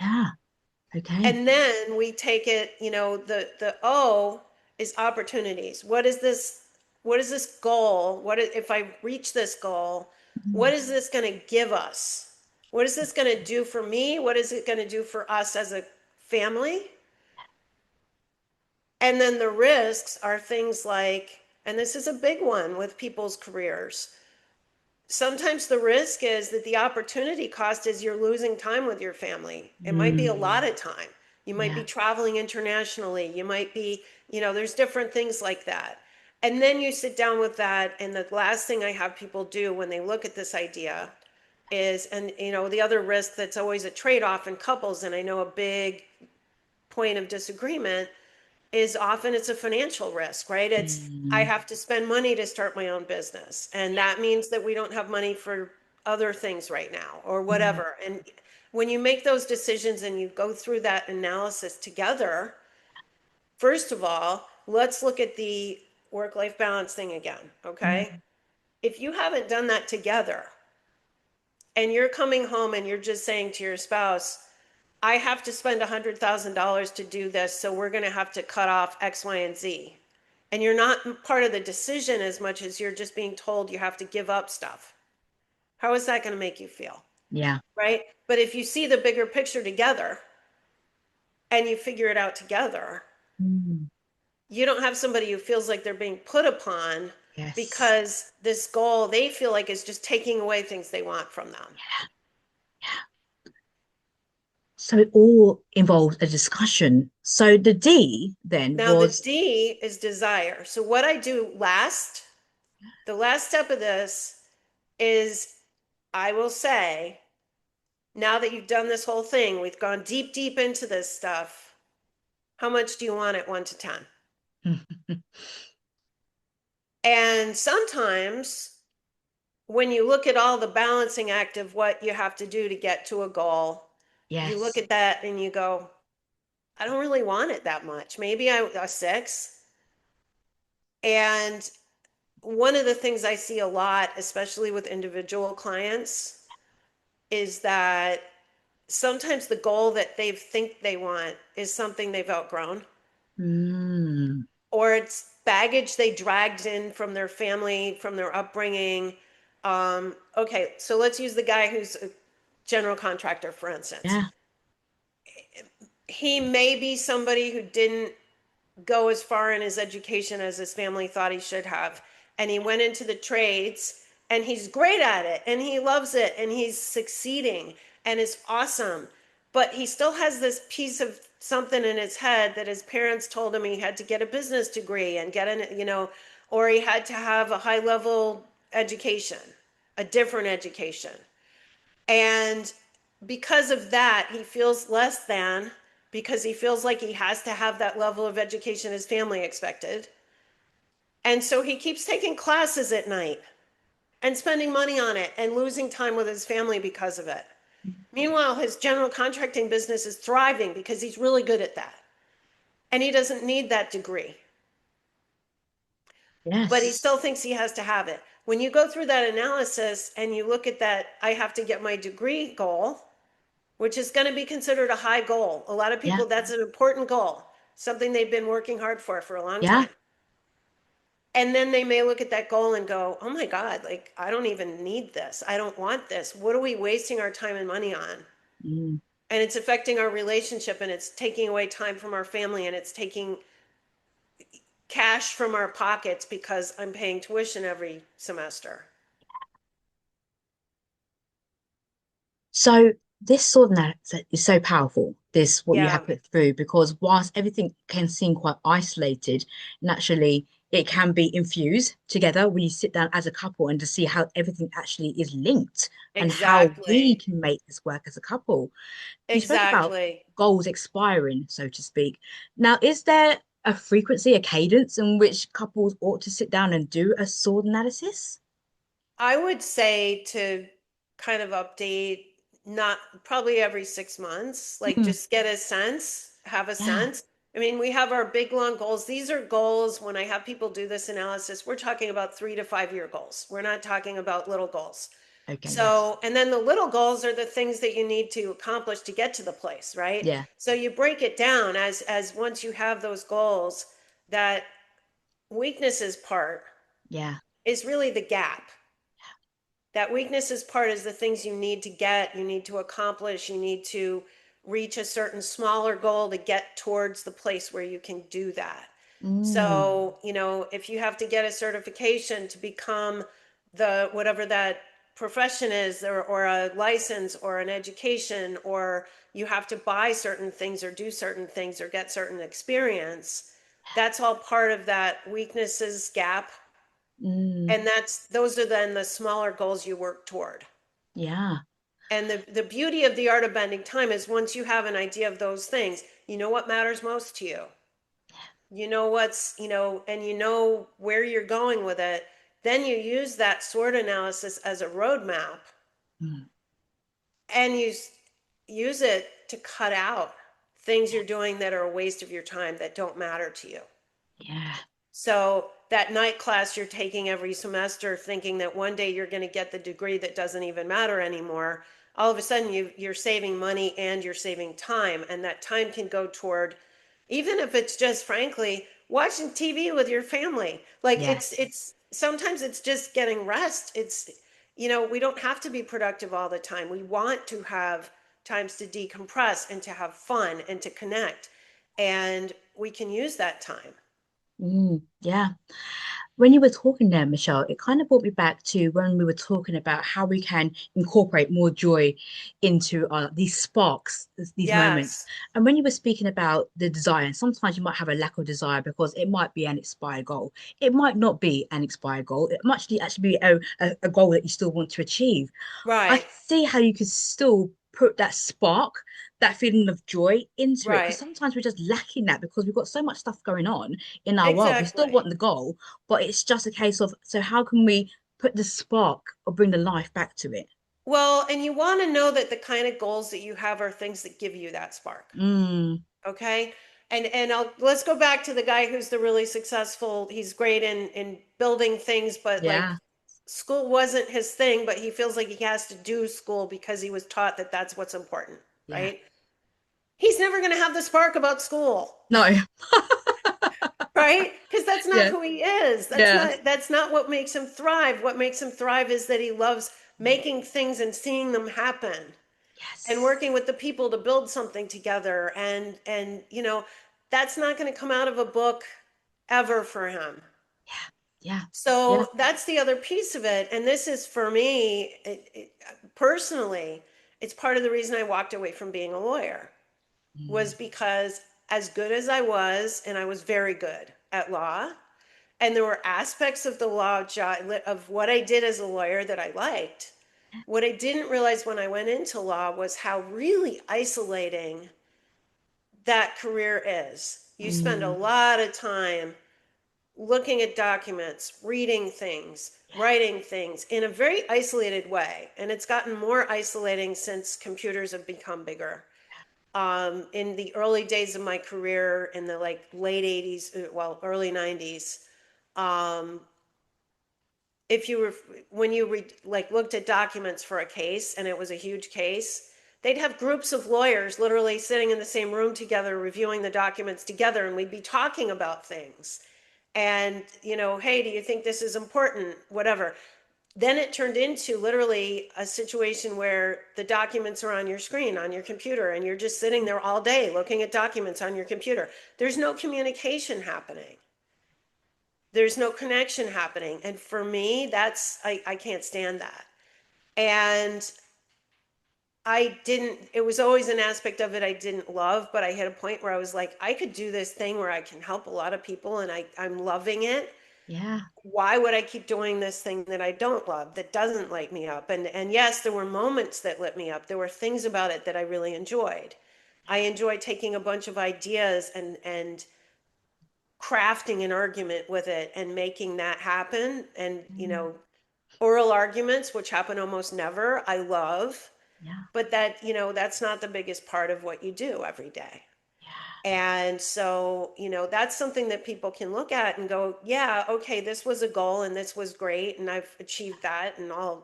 Yeah. Okay. And then we take it, the O is opportunities. What is this goal? If I reach this goal, what Mm. is this going to give us? What is this going to do for me? What is it going to do for us as a family? And then the risks are things like, and this is a big one with people's careers. Sometimes the risk is that the opportunity cost is you're losing time with your family. It might be a lot Mm. of time. You might be Yeah. traveling internationally. You might be, there's different things like that. And then you sit down with that. And the last thing I have people do when they look at this idea is, and the other risk that's always a trade off in couples, and I know a big point of disagreement is often it's a financial risk, right? It's I Mm. have to spend money to start my own business. And that means that we don't have money for other things right now or Mm. whatever. And when you make those decisions and you go through that analysis together, first of all, let's look at the work-life balance thing again, okay? Mm. If you haven't done that together and you're coming home and you're just saying to your spouse, I have to spend $100,000 to do this, so we're going to have to cut off X, Y, and Z. And you're not part of the decision as much as you're just being told you have to give up stuff. How is that going to make you feel? Yeah. Right? But if you see the bigger picture together and you figure it out together, Mm. you don't have somebody who feels like they're being put upon Yes. because this goal they feel like is just taking away things they want from them. So it all involves a discussion. So the D then Now, the was, D is desire. So, what I do the last step of this is I will say, Now that you've done this whole thing, we've gone deep, deep into this stuff. How much do you want it 1 to 10? And sometimes when you look at all the balancing act of what you have to do to get to a goal, you look Yes. at that and you go, I don't really want it that much. Maybe a 6. And one of the things I see a lot, especially with individual clients, is that sometimes the goal that they think they want is something they've outgrown, Mm, or it's baggage they dragged in from their family, from their upbringing. Okay, so let's use the guy who's a general contractor, for instance. yeah. He may be somebody who didn't go as far in his education as his family thought he should have. And he went into the trades and he's great at it and he loves it and he's succeeding and is awesome. But he still has this piece of something in his head that his parents told him he had to get a business degree and get an, or he had to have a high level education, a different education. And because of that, he feels less than, because he feels like he has to have that level of education his family expected. And so he keeps taking classes at night and spending money on it and losing time with his family because of it. Meanwhile, his general contracting business is thriving because he's really good at that. And he doesn't need that degree, but he Yes. still thinks he has to have it. When you go through that analysis and you look at that, I have to get my degree goal, which is going to be considered a high goal. A lot of Yeah. people, that's an important goal, something they've been working hard for a long Yeah. time. And then they may look at that goal and go, oh my God, like, I don't even need this. I don't want this. What are we wasting our time and money on? Mm, And it's affecting our relationship and it's taking away time from our family and it's taking cash from our pockets because I'm paying tuition every semester. so this sword now is so powerful, this what you Yeah, have put through, because whilst everything can seem quite isolated, naturally it can be infused together when you sit down as a couple and to see how everything actually is linked and how we exactly. can make this work as a couple. You spoke about Exactly. goals expiring, so to speak. Now, is there a frequency, a cadence in which couples ought to sit down and do a sword analysis? I would say to kind of update, not probably every 6 months, like Mm, just get a sense, have a yeah. sense. I mean, we have our big long goals. These are goals. When I have people do this analysis, we're talking about 3 to 5 year goals. We're not talking about little goals. Okay, yes. So, and then the little goals are the things that you need to accomplish to get to the place, right? Yeah. So you break it down as once you have those goals, that weaknesses part Yeah. is really the gap. That weaknesses part is the things you need to get, you need to accomplish, you need to reach a certain smaller goal to get towards the place where you can do that. Mm, So, if you have to get a certification to become the whatever that profession is, or a license or an education, or you have to buy certain things or do certain things or get certain experience, that's all part of that weaknesses gap. mm, And those are then the smaller goals you work toward. yeah. And the beauty of the art of bending time is once you have an idea of those things, you know what matters most to you. You know and you know where you're going with it. Then you use that SWOT analysis as a roadmap Mm, and use it to cut out things you're doing that are a waste of your time that don't matter to you. yeah. So that night class you're taking every semester, thinking that one day you're going to get the degree that doesn't even matter anymore, all of a sudden you're saving money and you're saving time, and that time can go toward, even if it's just frankly watching TV with your family. Like Yes. it's sometimes it's just getting rest. It's we don't have to be productive all the time. We want to have times to decompress and to have fun and to connect, and we can use that time. Yeah. When you were talking there, Michelle, it kind of brought me back to when we were talking about how we can incorporate more joy into these sparks, these moments. Yes. And when you were speaking about the desire, sometimes you might have a lack of desire because it might be an expired goal. It might not be an expired goal. It might actually be a goal that you still want to achieve. I Right. can see how you could still put that spark, that feeling of joy into it. Because Right. sometimes we're just lacking that because we've got so much stuff going on in our world. We still Exactly. want the goal, but it's just a case of, so how can we put the spark or bring the life back to it? Well, and you want to know that the kind of goals that you have are things that give you that spark. Mm, Okay. And let's go back to the guy who's the really successful. He's great in building things, but like yeah, school wasn't his thing, but he feels like he has to do school because he was taught that that's what's important, yeah. right? He's never going to have the spark about school, No, right? Because that's not yeah, who he is. yeah. That's not what makes him thrive. What makes him thrive is that he loves making things and seeing them happen and Yes. working with the people to build something together, and that's not going to come out of a book ever for him. Yeah, yeah, yeah. So that's the other piece of it, and this is for me, personally, it's part of the reason I walked away from being a lawyer, was Mm, because as good as I was, and I was very good at law, and there were aspects of the law of what I did as a lawyer that I liked. What I didn't realize when I went into law was how really isolating that career is. You spend a mm, lot of time looking at documents, reading things, yeah. writing things in a very isolated way. And it's gotten more isolating since computers have become bigger. In the early days of my career, in the like late 80s, well, early 90s, um, if you were when you like looked at documents for a case and it was a huge case, they'd have groups of lawyers literally sitting in the same room together reviewing the documents together, and we'd be talking about things, and hey, do you think this is important, whatever. Then it turned into literally a situation where the documents are on your screen on your computer, and you're just sitting there all day looking at documents on your computer. There's no communication happening, there's no connection happening. And for me, I can't stand that. And it was always an aspect of it I didn't love, but I hit a point where I was like, I could do this thing where I can help a lot of people, and I'm loving it. Yeah. Why would I keep doing this thing that I don't love, that doesn't light me up? And yes, there were moments that lit me up. There were things about it that I really enjoyed. I enjoyed taking a bunch of ideas and crafting an argument with it and making that happen. And Mm, oral arguments, which happen almost never, I love. yeah, But that's not the biggest part of what you do every day. yeah. And so, that's something that people can look at and go, yeah, okay, this was a goal and this was great and I've achieved that and all.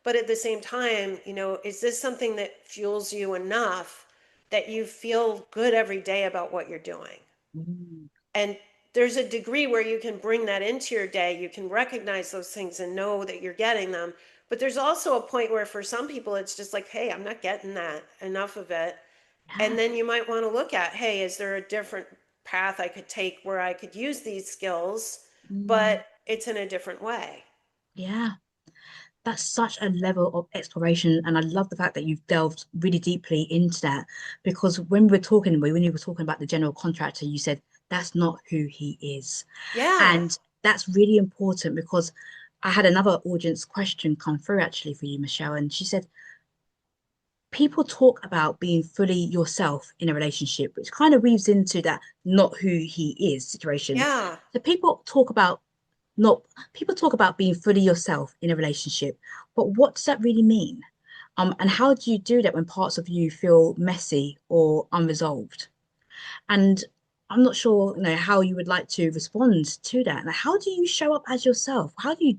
But at the same time, is this something that fuels you enough that you feel good every day about what you're doing? Mm, And there's a degree where you can bring that into your day. You can recognize those things and know that you're getting them. But there's also a point where for some people, it's just like, hey, I'm not getting that, enough of it. And yeah. then you might want to look at, hey, is there a different path I could take where I could use these skills, Mm, but it's in a different way? yeah. That's such a level of exploration. And I love the fact that you've delved really deeply into that. Because when you were talking about the general contractor, you said that's not who he is. Yeah. And that's really important because I had another audience question come through actually for you, Michelle. And she said, people talk about being fully yourself in a relationship, which kind of weaves into that not who he is situation. Yeah. So not people talk about being fully yourself in a relationship, but what does that really mean? And how do you do that when parts of you feel messy or unresolved? And I'm not sure, how you would like to respond to that. Like, how do you show up as yourself? How do you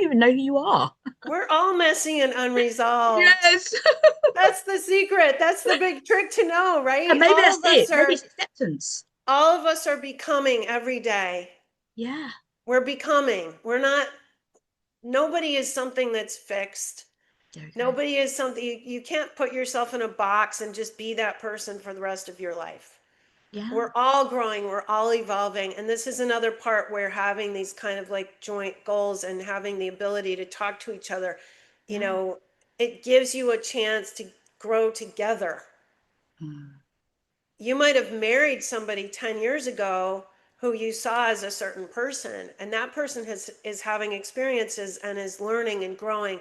even know who you are? We're all messy and unresolved. Yes. That's the secret. That's the big trick to know, Yeah, right? maybe that's it. Maybe it's acceptance. All of us are becoming every day. Yeah. We're becoming. We're not, nobody is something that's fixed. Okay. Nobody is something, you can't put yourself in a box and just be that person for the rest of your life. Yeah. We're all growing, we're all evolving. And this is another part where having these kind of like joint goals and having the ability to talk to each other, you Yeah. know, it gives you a chance to grow together. Mm, You might have married somebody 10 years ago who you saw as a certain person, and that person is having experiences and is learning and growing,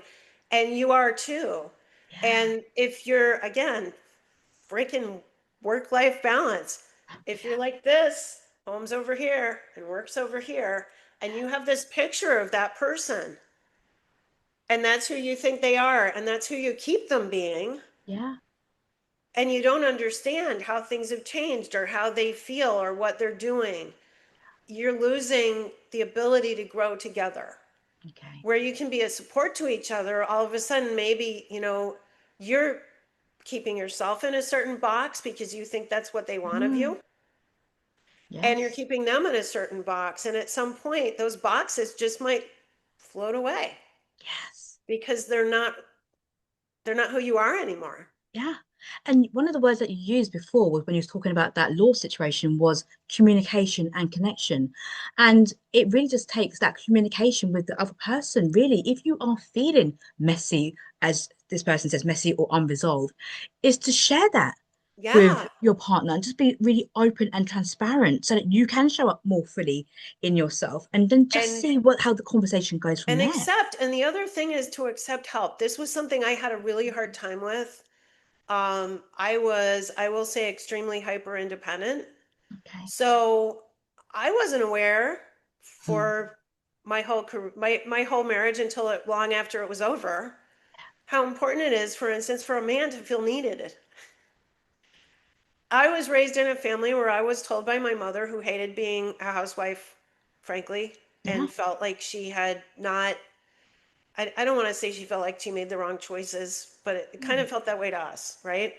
and you are too. Yeah. And if you're, again, freaking work-life balance, if you're Yeah. like this, home's over here and work's over here, and you have this picture of that person, and that's who you think they are, and that's who you keep them being, Yeah. and you don't understand how things have changed or how they feel or what they're doing, you're losing the ability to grow together. Okay. Where you can be a support to each other, all of a sudden, maybe, you're keeping yourself in a certain box because you think that's what they want of Mm. you. And you're Yes. keeping them in a certain box. And at some point, those boxes just might float away Yes. because they're not who you are anymore. Yeah. And one of the words that you used before was when you was talking about that law situation was communication and connection. And it really just takes that communication with the other person. Really, if you are feeling messy, as this person says, messy or unresolved, is to share that with Yeah. your partner and just be really open and transparent so that you can show up more fully in yourself and then just And see what how the conversation goes from and there. accept. And the other thing is to accept help. This was something I had a really hard time with. I will say, extremely hyper independent. Okay. So I wasn't aware Mm. for my whole career, my whole marriage until long after it was over, how important it is, for instance, for a man to feel needed. I was raised in a family where I was told by my mother, who hated being a housewife, frankly, Yeah. and felt like she had not, I don't want to say she felt like she made the wrong choices, but it kind Mm. of felt that way to us, right?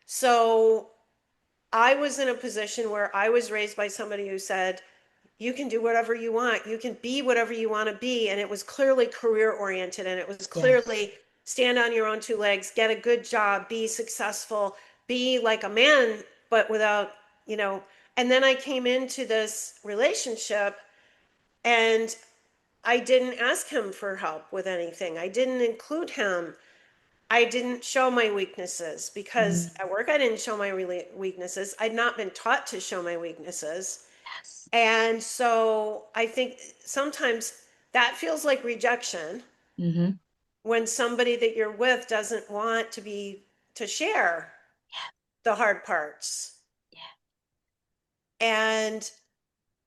So I was in a position where I was raised by somebody who said, you can do whatever you want. You can be whatever you want to be. And it was clearly career oriented, and it was Yes. clearly stand on your own two legs, get a good job, be successful, be like a man, but without, you know. And then I came into this relationship and I didn't ask him for help with anything. I didn't include him. I didn't show my weaknesses because Mm. at work I didn't show my really weaknesses. I'd not been taught to show my weaknesses. Yes. And so I think sometimes that feels like rejection Mm-hmm. when somebody that you're with doesn't want to share Yeah. the hard parts. Yeah. And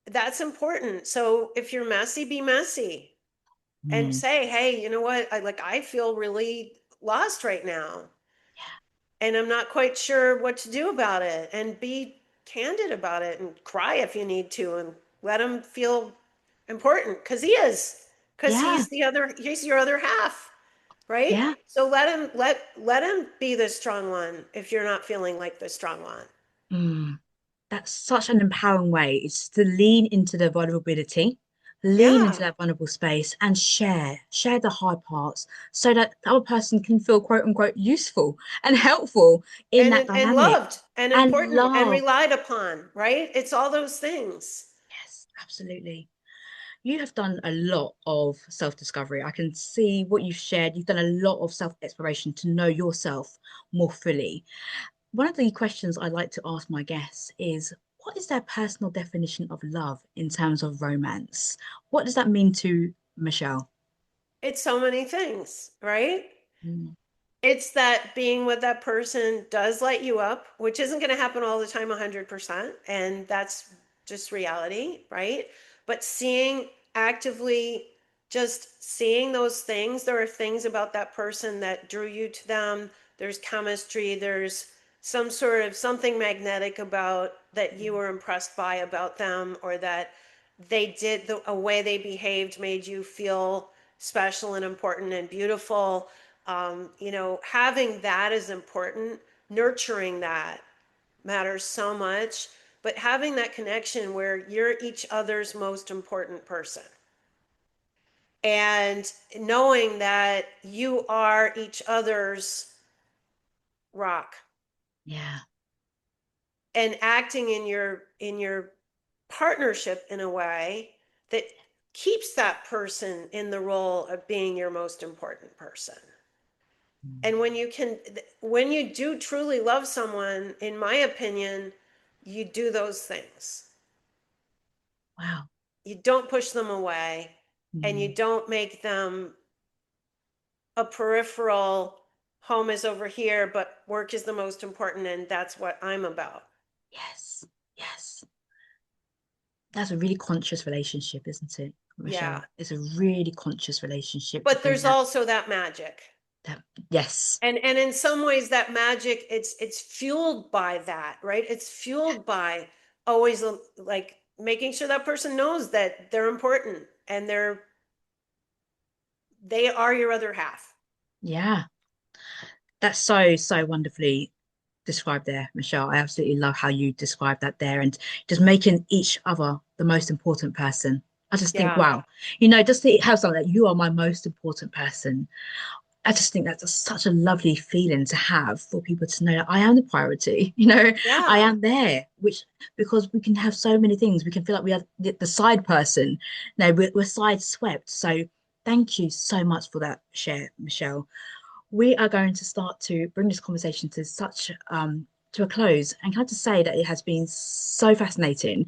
that's important. So if you're messy, be messy and Mm. say, "Hey, you know what? I feel really lost right now Yeah. and I'm not quite sure what to do about it." And be candid about it and cry if you need to and let him feel important because he is, because Yeah. he's your other half, right? Yeah. So let him be the strong one if you're not feeling like the strong one. Mm. That's such an empowering way. It's to lean into the vulnerability, lean into Yeah. that vulnerable space and share the hard parts so that the other person can feel quote unquote useful and helpful in that And dynamic loved and and important and love. relied upon, right? It's all those things. Yes, absolutely. You have done a lot of self-discovery. I can see what you've shared. You've done a lot of self-exploration to know yourself more fully. One of the questions I like to ask my guests is, what is their personal definition of love in terms of romance? What does that mean to Michelle? It's so many things, right? Mm. It's that being with that person does light you up, which isn't going to happen all the time 100%. And that's just reality, right? But seeing actively, just seeing those things, there are things about that person that drew you to them. There's chemistry, there's some sort of something magnetic about that you were impressed by about them, or that they did a way they behaved made you feel special and important and beautiful. Having that is important. Nurturing that matters so much. But having that connection where you're each other's most important person and knowing that you are each other's rock, Yeah. and acting in your partnership in a way that keeps that person in the role of being your most important person. Mm. And when you do truly love someone, in my opinion, you do those things. Wow. You don't push them away and you Mm. don't make them a peripheral home is over here, but work is the most important, and that's what I'm about. Yes, yes. That's a really conscious relationship, isn't it, Yeah. Michelle? It's a really conscious relationship to But bring there's that, also that magic. that yes, And in some ways that magic, it's fueled by that, right? It's fueled by always like making sure that person knows that they're important and they are your other half. yeah. That's so, so wonderfully described there, Michelle. I absolutely love how you described that there and just making each other the most important person. I just think, Yeah. wow, just to have something that you are my most important person. I just think that's such a lovely feeling to have for people to know that I am the priority, I Yeah. am there, which because we can have so many things, we can feel like we are the side person. No, we're side swept. So thank you so much for that share, Michelle. We are going to start to bring this conversation to such to a close. And can I just say that it has been so fascinating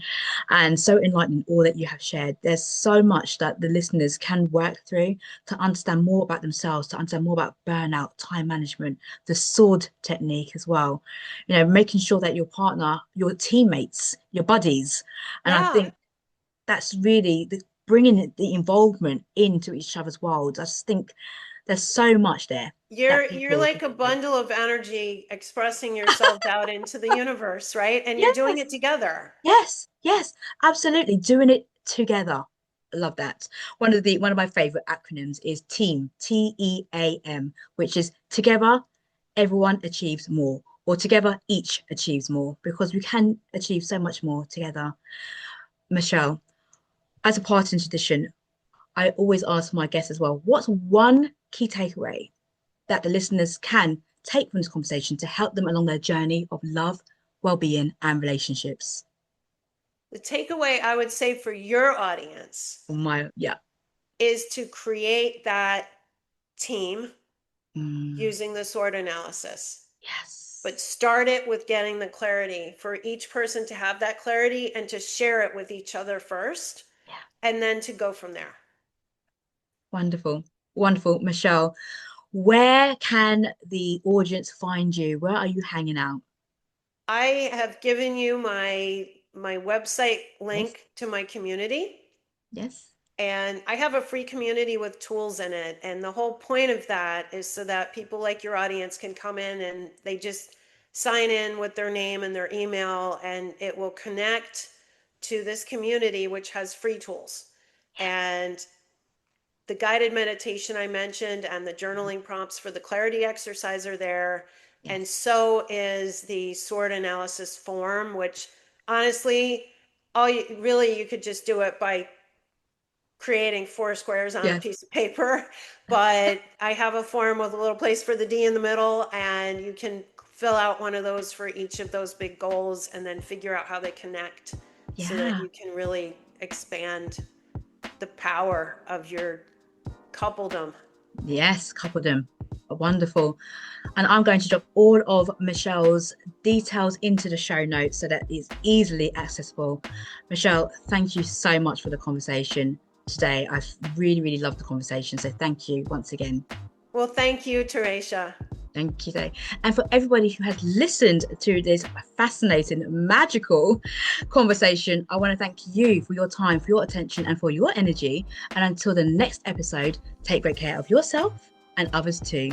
and so enlightening, all that you have shared. There's so much that the listeners can work through to understand more about themselves, to understand more about burnout, time management, the sword technique as well. Making sure that your partner, your teammates, your buddies, and I Yeah. think that's really bringing the involvement into each other's worlds. I just think there's so much there that You're people can like a take away. bundle of energy expressing yourself out into the universe, right? And you're doing Yes, it together. yes, yes, absolutely. Doing it together. I love that. One of my favorite acronyms is TEAM, TEAM, which is together, everyone achieves more, or together, each achieves more, because we can achieve so much more together. Michelle, as a parting tradition, I always ask my guests as well, what's one key takeaway that the listeners can take from this conversation to help them along their journey of love, well-being, and relationships? The takeaway I would say for your audience Yeah. is to create that team Mm, using the SWOT analysis. But yes. start it with getting the clarity for each person to have that clarity and to share it with each other first, Yeah. and then to go from there. Wonderful. Wonderful. Michelle, where can the audience find you? Where are you hanging out? I have given you my website Yes. link to my community. Yes. And I have a free community with tools in it. And the whole point of that is so that people like your audience can come in and they just sign in with their name and their email, and it will connect to this community, which has free tools. And the guided meditation I mentioned and the journaling prompts for the clarity exercise are there. And Yes. so is the SWOT analysis form, which honestly, you could just do it by creating four squares on a Yes. piece of paper. But I have a form with a little place for the D in the middle, and you can fill out one of those for each of those big goals and then figure out how they connect so that Yeah. you can really expand the power of your coupledom. Yes. Couple them. Wonderful. And I'm going to drop all of Michelle's details into the show notes so that it's easily accessible. Michelle, thank you so much for the conversation today. I've really, really loved the conversation. So thank you once again. Well, thank you, Teresha. Thank you. And for everybody who has listened to this fascinating, magical conversation, I want to thank you for your time, for your attention, and for your energy. And until the next episode, take great care of yourself and others too.